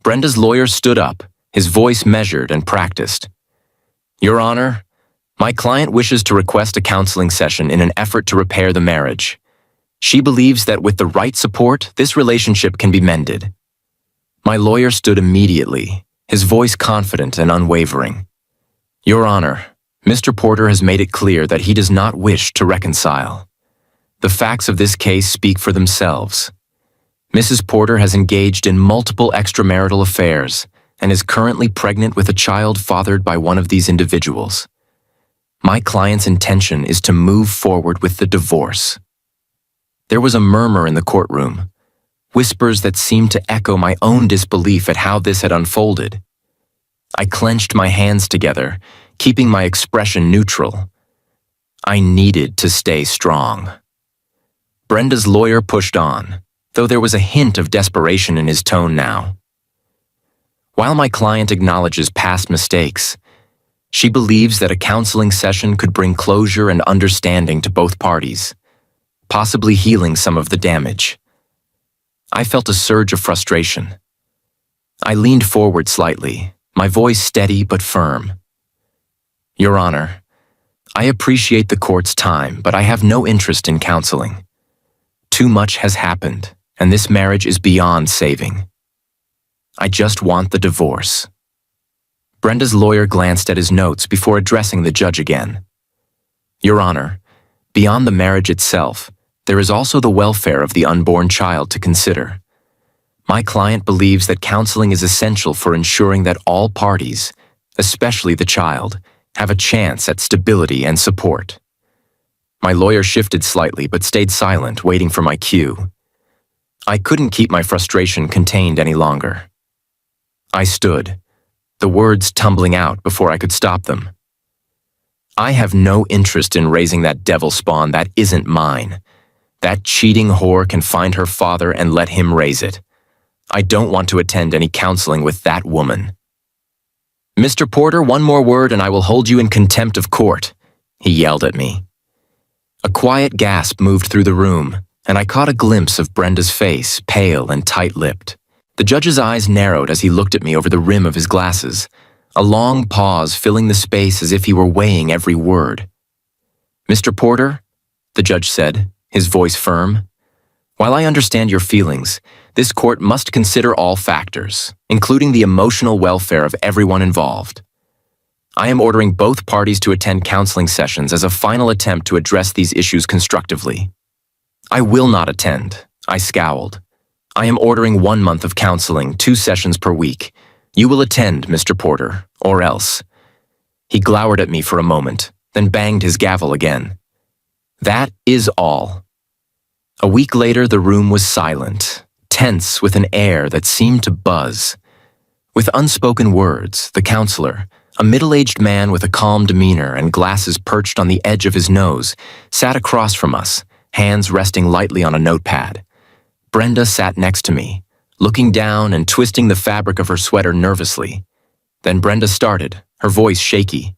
Brenda's lawyer stood up, his voice measured and practiced. Your Honor, my client wishes to request a counseling session in an effort to repair the marriage. She believes that with the right support, this relationship can be mended. My lawyer stood immediately, his voice confident and unwavering. Your Honor, Mr. Porter has made it clear that he does not wish to reconcile. The facts of this case speak for themselves. Mrs. Porter has engaged in multiple extramarital affairs and is currently pregnant with a child fathered by one of these individuals. My client's intention is to move forward with the divorce. There was a murmur in the courtroom, whispers that seemed to echo my own disbelief at how this had unfolded. I clenched my hands together, keeping my expression neutral. I needed to stay strong. Brenda's lawyer pushed on, though there was a hint of desperation in his tone now. While my client acknowledges past mistakes, she believes that a counseling session could bring closure and understanding to both parties, possibly healing some of the damage. I felt a surge of frustration. I leaned forward slightly, my voice steady but firm. Your Honor, I appreciate the court's time, but I have no interest in counseling. Too much has happened, and this marriage is beyond saving. I just want the divorce. Brenda's lawyer glanced at his notes before addressing the judge again. Your Honor, beyond the marriage itself, there is also the welfare of the unborn child to consider. My client believes that counseling is essential for ensuring that all parties, especially the child, have a chance at stability and support. My lawyer shifted slightly but stayed silent, waiting for my cue. I couldn't keep my frustration contained any longer. I stood, the words tumbling out before I could stop them. I have no interest in raising that devil spawn that isn't mine. That cheating whore can find her father and let him raise it. I don't want to attend any counseling with that woman. Mr. Porter, one more word and I will hold you in contempt of court, he yelled at me. A quiet gasp moved through the room, and I caught a glimpse of Brenda's face, pale and tight-lipped. The judge's eyes narrowed as he looked at me over the rim of his glasses, a long pause filling the space as if he were weighing every word. Mr. Porter, the judge said, his voice firm, while I understand your feelings, this court must consider all factors, including the emotional welfare of everyone involved. I am ordering both parties to attend counseling sessions as a final attempt to address these issues constructively. I will not attend, I scowled. I am ordering 1 month of counseling, 2 sessions per week. You will attend, Mr. Porter, or else. He glowered at me for a moment, then banged his gavel again. That is all. A week later, the room was silent, tense with an air that seemed to buzz. With unspoken words, the counselor, a middle-aged man with a calm demeanor and glasses perched on the edge of his nose, sat across from us, hands resting lightly on a notepad. Brenda sat next to me, looking down and twisting the fabric of her sweater nervously. Then Brenda started, her voice shaky.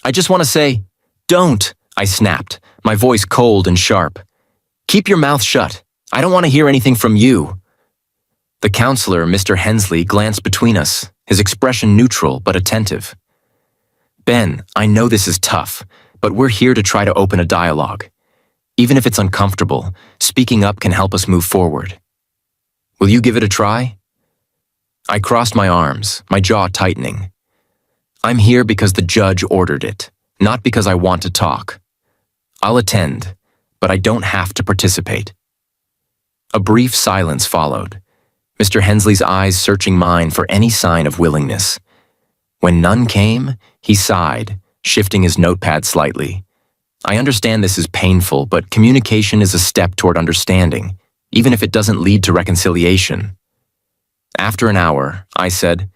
I just want to say, don't, I snapped, my voice cold and sharp. Keep your mouth shut. I don't want to hear anything from you. The counselor, Mr. Hensley, glanced between us, his expression neutral but attentive. Ben, I know this is tough, but we're here to try to open a dialogue. Even if it's uncomfortable, speaking up can help us move forward. Will you give it a try? I crossed my arms, my jaw tightening. I'm here because the judge ordered it, not because I want to talk. I'll attend, but I don't have to participate. A brief silence followed, Mr. Hensley's eyes searching mine for any sign of willingness. When none came, he sighed, shifting his notepad slightly. I understand this is painful, but communication is a step toward understanding, even if it doesn't lead to reconciliation. After an hour, I said,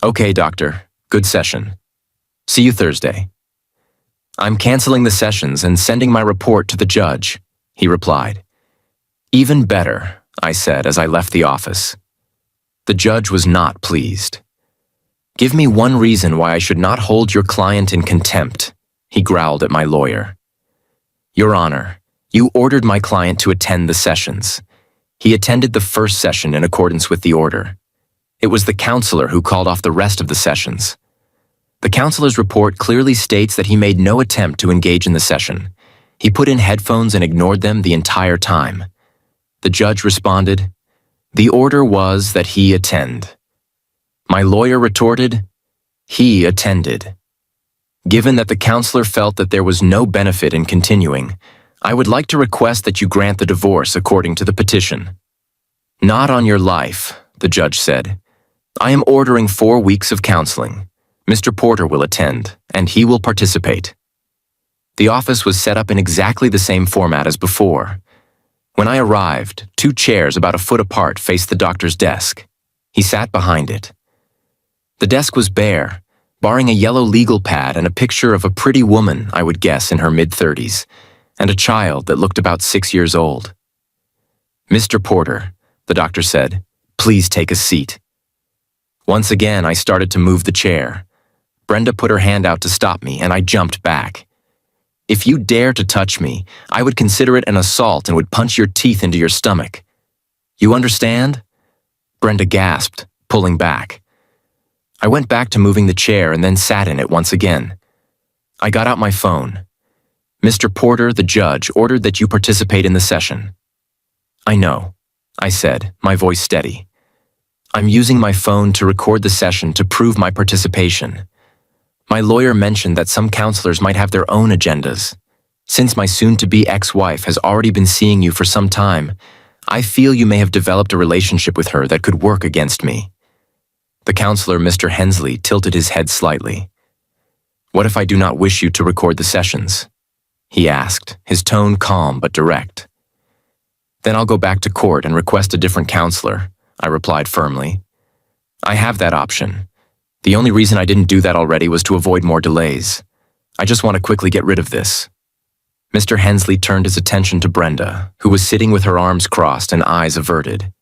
Okay, doctor, good session. See you Thursday. I'm canceling the sessions and sending my report to the judge, he replied. Even better, I said as I left the office. The judge was not pleased. Give me one reason why I should not hold your client in contempt, he growled at my lawyer. Your Honor, you ordered my client to attend the sessions. He attended the first session in accordance with the order. It was the counselor who called off the rest of the sessions. The counselor's report clearly states that he made no attempt to engage in the session. He put in headphones and ignored them the entire time. The judge responded, "The order was that he attend." My lawyer retorted, "He attended." Given that the counselor felt that there was no benefit in continuing, I would like to request that you grant the divorce according to the petition. "Not on your life," the judge said. "I am ordering 4 weeks of counseling. Mr. Porter will attend, and he will participate." The office was set up in exactly the same format as before. When I arrived, 2 chairs about a foot apart faced the doctor's desk. He sat behind it. The desk was bare, barring a yellow legal pad and a picture of a pretty woman, I would guess in her mid-30s, and a child that looked about 6 years old. "Mr. Porter," the doctor said, "please take a seat." Once again, I started to move the chair. Brenda put her hand out to stop me, and I jumped back. "If you dare to touch me, I would consider it an assault and would punch your teeth into your stomach. You understand?" Brenda gasped, pulling back. I went back to moving the chair and then sat in it once again. I got out my phone. "Mr. Porter, the judge, ordered that you participate in the session." "I know," I said, my voice steady. "I'm using my phone to record the session to prove my participation. My lawyer mentioned that some counselors might have their own agendas. Since my soon-to-be ex-wife has already been seeing you for some time, I feel you may have developed a relationship with her that could work against me." The counselor, Mr. Hensley, tilted his head slightly. "What if I do not wish you to record the sessions?" he asked, his tone calm but direct. "Then I'll go back to court and request a different counselor," I replied firmly. "I have that option. The only reason I didn't do that already was to avoid more delays. I just want to quickly get rid of this." Mr. Hensley turned his attention to Brenda, who was sitting with her arms crossed and eyes averted.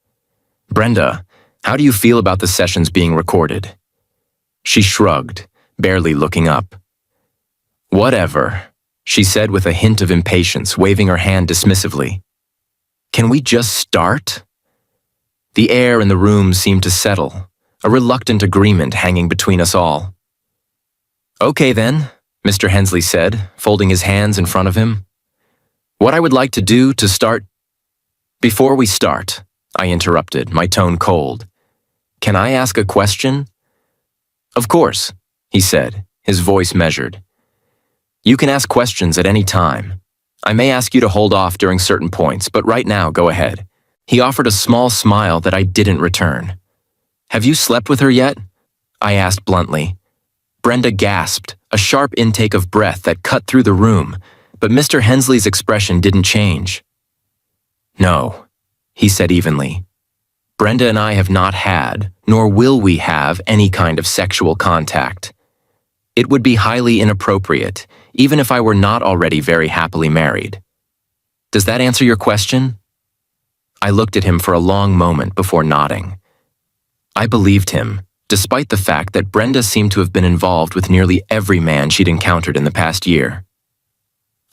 "Brenda, how do you feel about the sessions being recorded?" She shrugged, barely looking up. "Whatever," she said with a hint of impatience, waving her hand dismissively. "Can we just start?" The air in the room seemed to settle, a reluctant agreement hanging between us all. "Okay then," Mr. Hensley said, folding his hands in front of him. "What I would like to do to start—" "Before we start," I interrupted, my tone cold, "can I ask a question?" "Of course," he said, his voice measured. "You can ask questions at any time. I may ask you to hold off during certain points, but right now, go ahead." He offered a small smile that I didn't return. "Have you slept with her yet?" I asked bluntly. Brenda gasped, a sharp intake of breath that cut through the room, but Mr. Hensley's expression didn't change. "No," he said evenly. "Brenda and I have not had, nor will we have, any kind of sexual contact. It would be highly inappropriate, even if I were not already very happily married. Does that answer your question?" I looked at him for a long moment before nodding. I believed him, despite the fact that Brenda seemed to have been involved with nearly every man she'd encountered in the past year.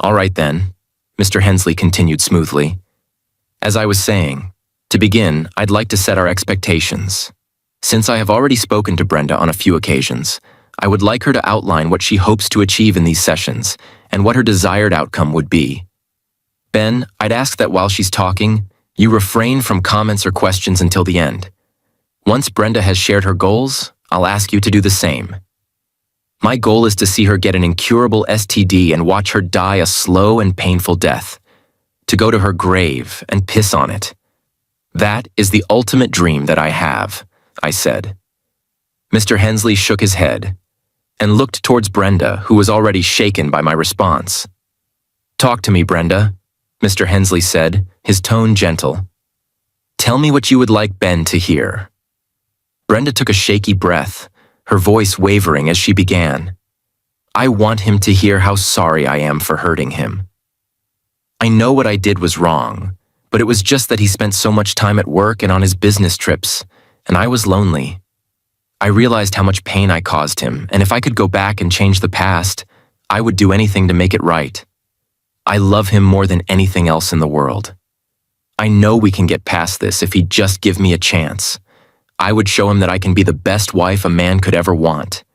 "All right then," Mr. Hensley continued smoothly. "As I was saying, to begin, I'd like to set our expectations. Since I have already spoken to Brenda on a few occasions, I would like her to outline what she hopes to achieve in these sessions and what her desired outcome would be. Ben, I'd ask that while she's talking, you refrain from comments or questions until the end. Once Brenda has shared her goals, I'll ask you to do the same. My goal is to see her get an incurable STD and watch her die a slow and painful death, to go to her grave and piss on it. That is the ultimate dream that I have," I said. Mr. Hensley shook his head and looked towards Brenda, who was already shaken by my response. "Talk to me, Brenda," Mr. Hensley said, his tone gentle. "Tell me what you would like Ben to hear." Brenda took a shaky breath, her voice wavering as she began. "I want him to hear how sorry I am for hurting him. I know what I did was wrong, but it was just that he spent so much time at work and on his business trips, and I was lonely. I realized how much pain I caused him, and if I could go back and change the past, I would do anything to make it right. I love him more than anything else in the world. I know we can get past this if he'd just give me a chance. I would show him that I can be the best wife a man could ever want.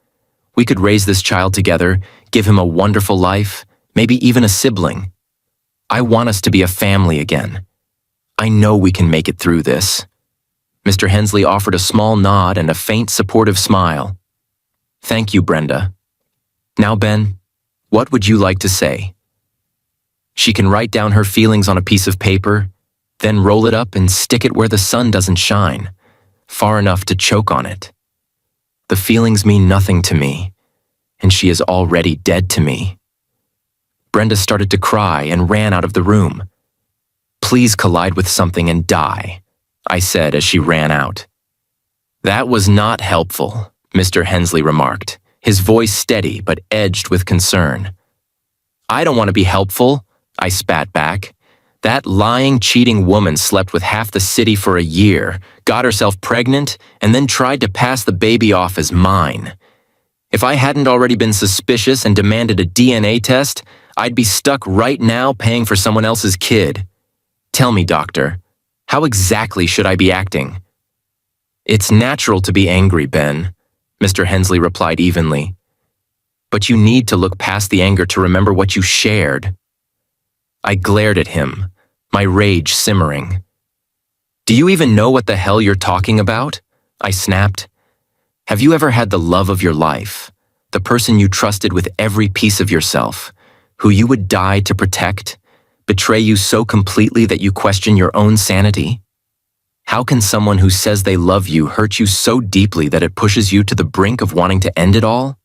We could raise this child together, give him a wonderful life, maybe even a sibling. I want us to be a family again. I know we can make it through this." Mr. Hensley offered a small nod and a faint supportive smile. "Thank you, Brenda. Now, Ben, what would you like to say?" She can write down her feelings on a piece of paper, then roll it up and stick it where the sun doesn't shine, far enough to choke on it. The feelings mean nothing to me, and she is already dead to me. Brenda started to cry and ran out of the room. "Please collide with something and die," I said as she ran out. "That was not helpful," Mr. Hensley remarked, his voice steady but edged with concern. "I don't want to be helpful," I spat back. "That lying, cheating woman slept with half the city for a year, got herself pregnant, and then tried to pass the baby off as mine. If I hadn't already been suspicious and demanded a DNA test, I'd be stuck right now paying for someone else's kid. Tell me, doctor, how exactly should I be acting?" "It's natural to be angry, Ben," Mr. Hensley replied evenly. "But you need to look past the anger to remember what you shared." I glared at him, my rage simmering. "Do you even know what the hell you're talking about?" I snapped. "Have you ever had the love of your life, the person you trusted with every piece of yourself, who you would die to protect, betray you so completely that you question your own sanity? How can someone who says they love you hurt you so deeply that it pushes you to the brink of wanting to end it all?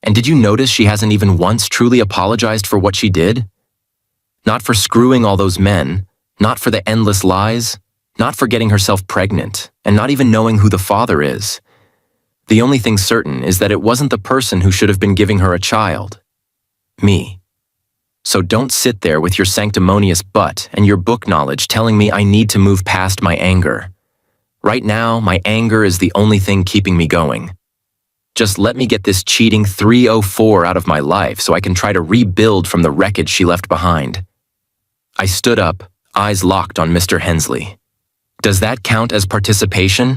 And did you notice she hasn't even once truly apologized for what she did? Not for screwing all those men, not for the endless lies, not for getting herself pregnant, and not even knowing who the father is. The only thing certain is that it wasn't the person who should have been giving her a child. Me. So don't sit there with your sanctimonious butt and your book knowledge telling me I need to move past my anger. Right now, my anger is the only thing keeping me going. Just let me get this cheating 304 out of my life so I can try to rebuild from the wreckage she left behind." I stood up, eyes locked on Mr. Hensley. "Does that count as participation?"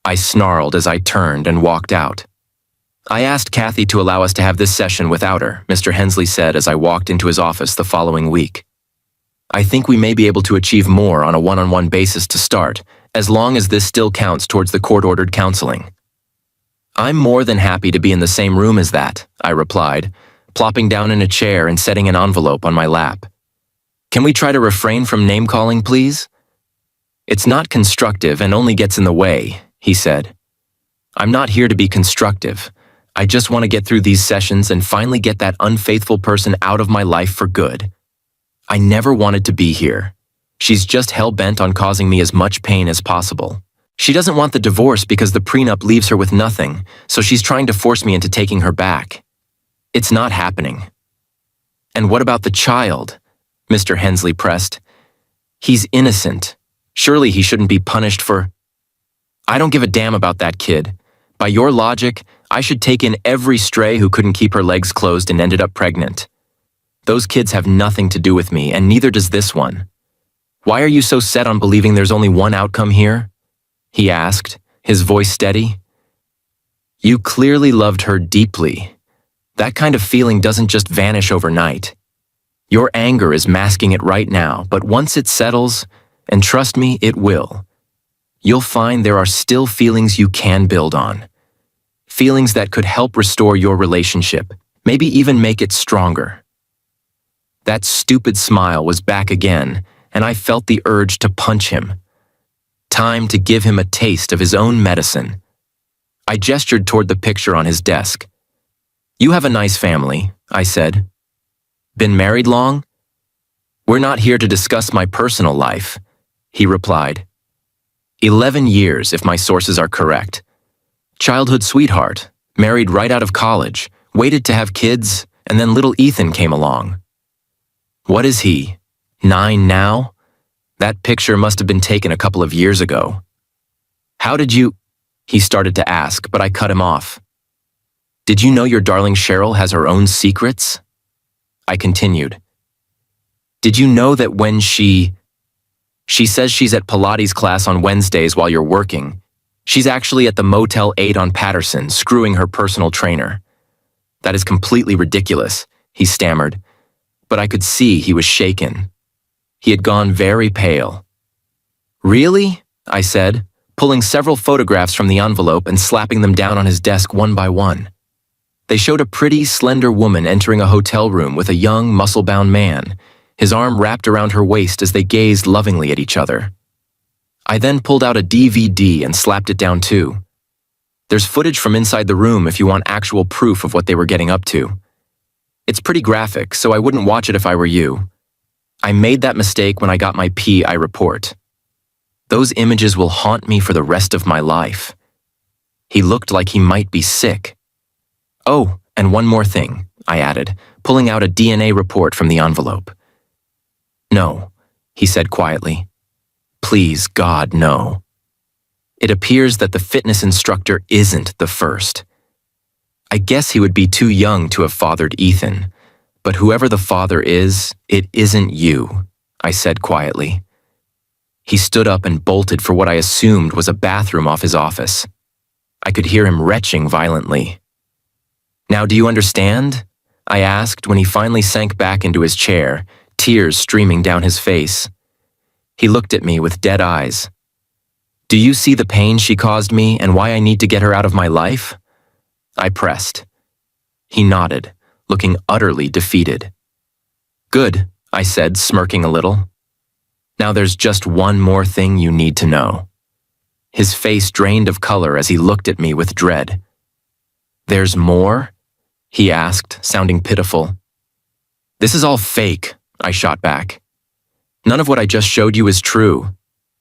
I snarled as I turned and walked out. "I asked Kathy to allow us to have this session without her," Mr. Hensley said as I walked into his office the following week. "I think we may be able to achieve more on a one-on-one basis to start, as long as this still counts towards the court-ordered counseling." "I'm more than happy to be in the same room as that," I replied, plopping down in a chair and setting an envelope on my lap. "Can we try to refrain from name-calling, please?" "It's not constructive and only gets in the way," he said. "I'm not here to be constructive. I just want to get through these sessions and finally get that unfaithful person out of my life for good. I never wanted to be here. She's just hell-bent on causing me as much pain as possible. She doesn't want the divorce because the prenup leaves her with nothing, so she's trying to force me into taking her back. It's not happening." "And what about the child?" Mr. Hensley pressed. "He's innocent. Surely he shouldn't be punished for—" "I don't give a damn about that kid. By your logic, I should take in every stray who couldn't keep her legs closed and ended up pregnant. Those kids have nothing to do with me, and neither does this one. Why are you so set on believing there's only one outcome here?" he asked, his voice steady. "You clearly loved her deeply. That kind of feeling doesn't just vanish overnight. Your anger is masking it right now, but once it settles, and trust me, it will, you'll find there are still feelings you can build on. Feelings that could help restore your relationship, maybe even make it stronger." That stupid smile was back again, and I felt the urge to punch him. Time to give him a taste of his own medicine. I gestured toward the picture on his desk. "You have a nice family," I said. "Been married long?" "We're not here to discuss my personal life," he replied. 11 years, if my sources are correct. Childhood sweetheart, married right out of college, waited to have kids, and then little Ethan came along. What is he? 9 now? That picture must have been taken a couple of years ago. "How did you—" he started to ask, but I cut him off. "Did you know your darling Cheryl has her own secrets?" I continued. "Did you know that when she says she's at Pilates class on Wednesdays while you're working, She's actually at the Motel 8 on Patterson, screwing her personal trainer. That is completely ridiculous, he stammered, but I could see he was shaken. He had gone very pale. Really? I said, pulling several photographs from the envelope and slapping them down on his desk one by one. They showed a pretty, slender woman entering a hotel room with a young, muscle-bound man, his arm wrapped around her waist as they gazed lovingly at each other. I then pulled out a DVD and slapped it down too. There's footage from inside the room if you want actual proof of what they were getting up to. It's pretty graphic, so I wouldn't watch it if I were you. I made that mistake when I got my PI report. Those images will haunt me for the rest of my life. He looked like he might be sick. Oh, and one more thing, I added, pulling out a DNA report from the envelope. No, he said quietly. Please, God, no. It appears that the fitness instructor isn't the first. I guess he would be too young to have fathered Ethan, but whoever the father is, it isn't you, I said quietly. He stood up and bolted for what I assumed was a bathroom off his office. I could hear him retching violently. Now, do you understand? I asked when he finally sank back into his chair, tears streaming down his face. He looked at me with dead eyes. Do you see the pain she caused me and why I need to get her out of my life? I pressed. He nodded, looking utterly defeated. Good, I said, smirking a little. Now there's just one more thing you need to know. His face drained of color as he looked at me with dread. There's more? He asked, sounding pitiful. This is all fake, I shot back. None of what I just showed you is true.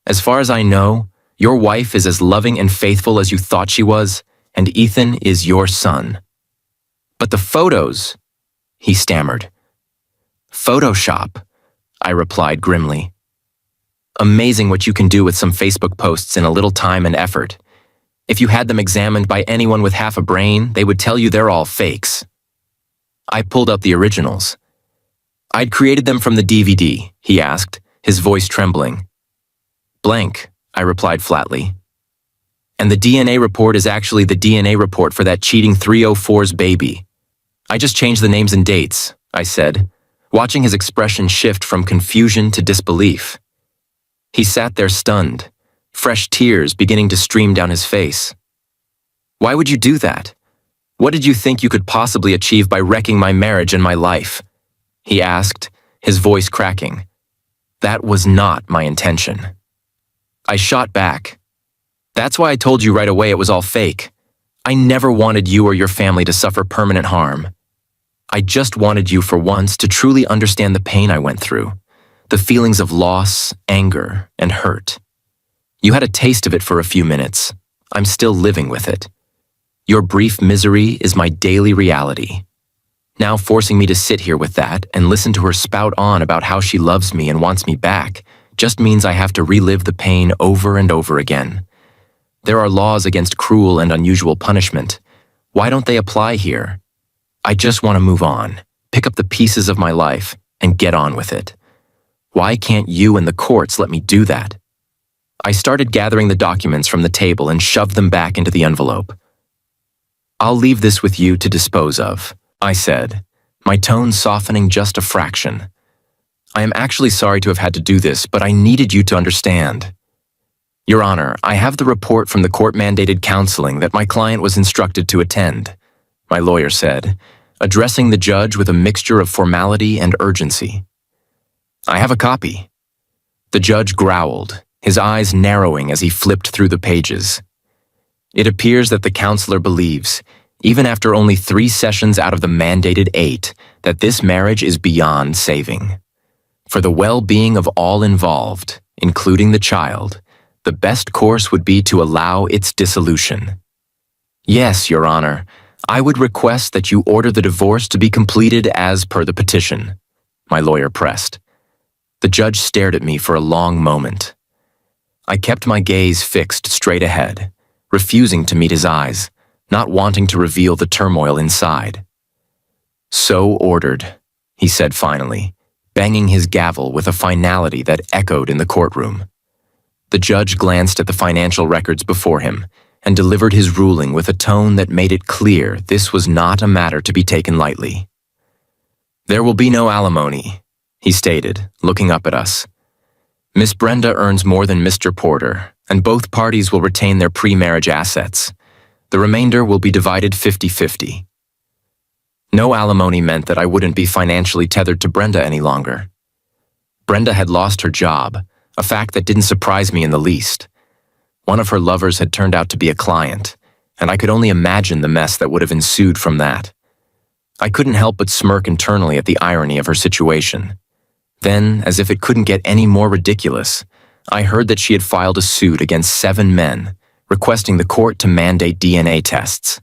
As far as I know, your wife is as loving and faithful as you thought she was, and Ethan is your son. But the photos, he stammered. Photoshop, I replied grimly. Amazing what you can do with some Facebook posts in a little time and effort. If you had them examined by anyone with half a brain, they would tell you they're all fakes. I pulled up the originals. I'd created them from the DVD, he asked, his voice trembling. Blank, I replied flatly. And the DNA report is actually the DNA report for that cheating 304's baby. I just changed the names and dates, I said, watching his expression shift from confusion to disbelief. He sat there stunned, fresh tears beginning to stream down his face. Why would you do that? What did you think you could possibly achieve by wrecking my marriage and my life? He asked, his voice cracking. That was not my intention. I shot back. That's why I told you right away it was all fake. I never wanted you or your family to suffer permanent harm. I just wanted you for once to truly understand the pain I went through, the feelings of loss, anger, and hurt. You had a taste of it for a few minutes. I'm still living with it. Your brief misery is my daily reality. Now forcing me to sit here with that and listen to her spout on about how she loves me and wants me back just means I have to relive the pain over and over again. There are laws against cruel and unusual punishment. Why don't they apply here? I just want to move on, pick up the pieces of my life, and get on with it. Why can't you and the courts let me do that? I started gathering the documents from the table and shoved them back into the envelope. I'll leave this with you to dispose of, I said, my tone softening just a fraction. I am actually sorry to have had to do this, but I needed you to understand. Your Honor, I have the report from the court-mandated counseling that my client was instructed to attend, my lawyer said, addressing the judge with a mixture of formality and urgency. I have a copy. The judge growled, his eyes narrowing as he flipped through the pages. It appears that the counselor believes, even after only 3 sessions out of the mandated 8, that this marriage is beyond saving. For the well-being of all involved, including the child, the best course would be to allow its dissolution. Yes, Your Honor, I would request that you order the divorce to be completed as per the petition, my lawyer pressed. The judge stared at me for a long moment. I kept my gaze fixed straight ahead, refusing to meet his eyes, not wanting to reveal the turmoil inside. So ordered, he said finally, banging his gavel with a finality that echoed in the courtroom. The The judge glanced at the financial records before him and delivered his ruling with a tone that made it clear this was not a matter to be taken lightly. "There will be no alimony," he stated, looking up at us. "Miss Brenda earns more than Mr. Porter, and both parties will retain their pre-marriage assets. The remainder will be divided 50-50. No alimony meant that I wouldn't be financially tethered to Brenda any longer. Brenda had lost her job, a fact that didn't surprise me in the least. One of her lovers had turned out to be a client, and I could only imagine the mess that would have ensued from that. I couldn't help but smirk internally at the irony of her situation. Then, as if it couldn't get any more ridiculous, I heard that she had filed a suit against 7 men, requesting the court to mandate DNA tests.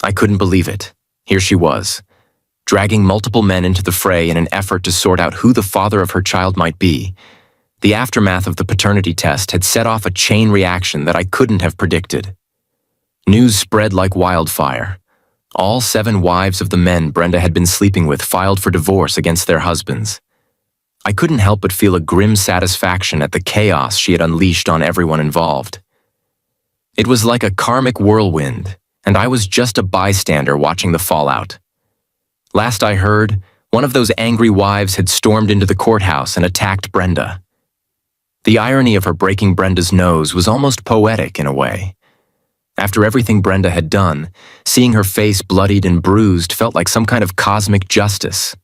I couldn't believe it. Here she was, dragging multiple men into the fray in an effort to sort out who the father of her child might be. The aftermath of the paternity test had set off a chain reaction that I couldn't have predicted. News spread like wildfire. All 7 wives of the men Brenda had been sleeping with filed for divorce against their husbands. I couldn't help but feel a grim satisfaction at the chaos she had unleashed on everyone involved. It was like a karmic whirlwind, and I was just a bystander watching the fallout. Last I heard, one of those angry wives had stormed into the courthouse and attacked Brenda. The irony of her breaking Brenda's nose was almost poetic in a way. After everything Brenda had done, seeing her face bloodied and bruised felt like some kind of cosmic justice.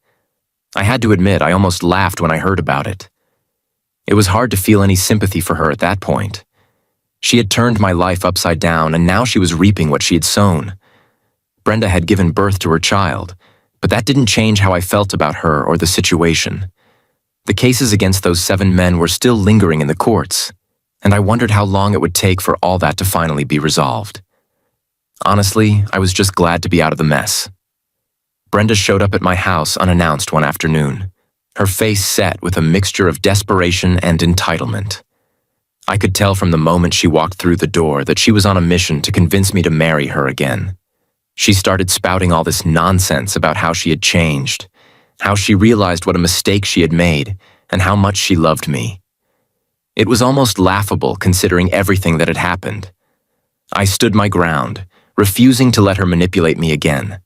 I had to admit, I almost laughed when I heard about it. It was hard to feel any sympathy for her at that point. She had turned my life upside down, and now she was reaping what she had sown. Brenda had given birth to her child, but that didn't change how I felt about her or the situation. The cases against those 7 men were still lingering in the courts, and I wondered how long it would take for all that to finally be resolved. Honestly, I was just glad to be out of the mess. Brenda showed up at my house unannounced one afternoon, her face set with a mixture of desperation and entitlement. I could tell from the moment she walked through the door that she was on a mission to convince me to marry her again. She started spouting all this nonsense about how she had changed, how she realized what a mistake she had made, and how much she loved me. It was almost laughable considering everything that had happened. I stood my ground, refusing to let her manipulate me again.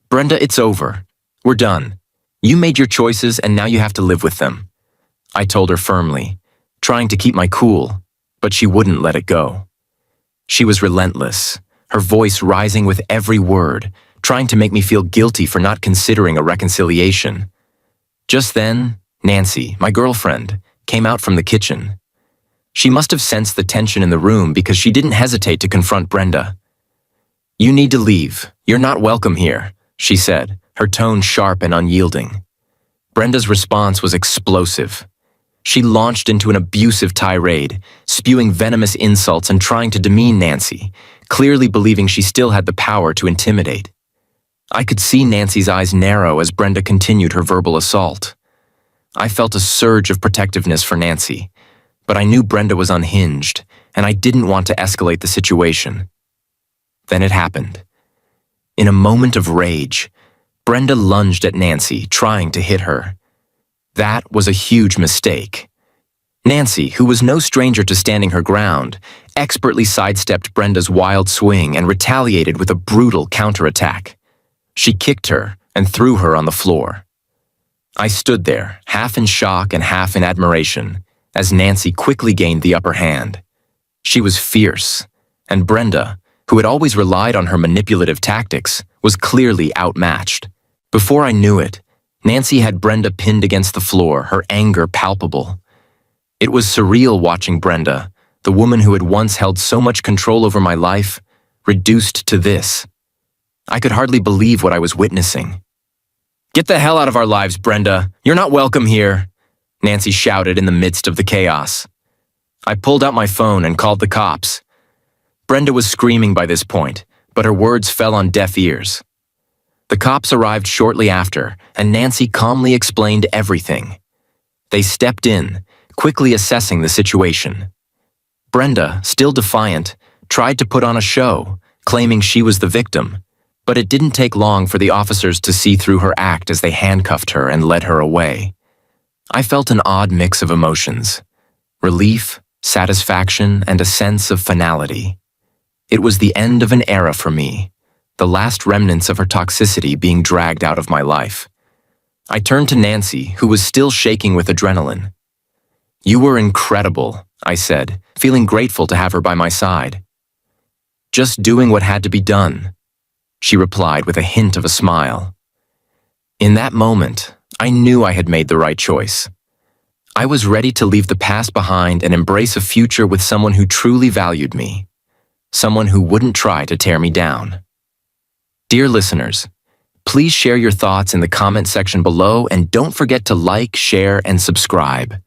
"Brenda, it's over. We're done. You made your choices and now you have to live with them," I told her firmly, trying to keep my cool, but she wouldn't let it go. She was relentless, her voice rising with every word, trying to make me feel guilty for not considering a reconciliation. Just then, Nancy, my girlfriend, came out from the kitchen. She must have sensed the tension in the room because she didn't hesitate to confront Brenda. "You need to leave. You're not welcome here," she said, her tone sharp and unyielding. Brenda's response was explosive. She launched into an abusive tirade, spewing venomous insults and trying to demean Nancy, clearly believing she still had the power to intimidate. I could see Nancy's eyes narrow as Brenda continued her verbal assault. I felt a surge of protectiveness for Nancy, but I knew Brenda was unhinged, and I didn't want to escalate the situation. Then it happened. In a moment of rage, Brenda lunged at Nancy, trying to hit her. That was a huge mistake. Nancy, who was no stranger to standing her ground, expertly sidestepped Brenda's wild swing and retaliated with a brutal counterattack. She kicked her and threw her on the floor. I stood there, half in shock and half in admiration, as Nancy quickly gained the upper hand. She was fierce, and Brenda, who had always relied on her manipulative tactics, was clearly outmatched. Before I knew it, Nancy had Brenda pinned against the floor, her anger palpable. It was surreal watching Brenda, the woman who had once held so much control over my life, reduced to this. I could hardly believe what I was witnessing. "Get the hell out of our lives, Brenda. You're not welcome here," Nancy shouted in the midst of the chaos. I pulled out my phone and called the cops. Brenda was screaming by this point, but her words fell on deaf ears. The cops arrived shortly after, and Nancy calmly explained everything. They stepped in, quickly assessing the situation. Brenda, still defiant, tried to put on a show, claiming she was the victim, but it didn't take long for the officers to see through her act as they handcuffed her and led her away. I felt an odd mix of emotions. relief, satisfaction, and a sense of finality. It was the end of an era for me, the last remnants of her toxicity being dragged out of my life. I turned to Nancy, who was still shaking with adrenaline. "You were incredible," I said, feeling grateful to have her by my side. "Just doing what had to be done," she replied with a hint of a smile. In that moment, I knew I had made the right choice. I was ready to leave the past behind and embrace a future with someone who truly valued me, someone who wouldn't try to tear me down. Dear listeners, please share your thoughts in the comment section below and don't forget to like, share, and subscribe.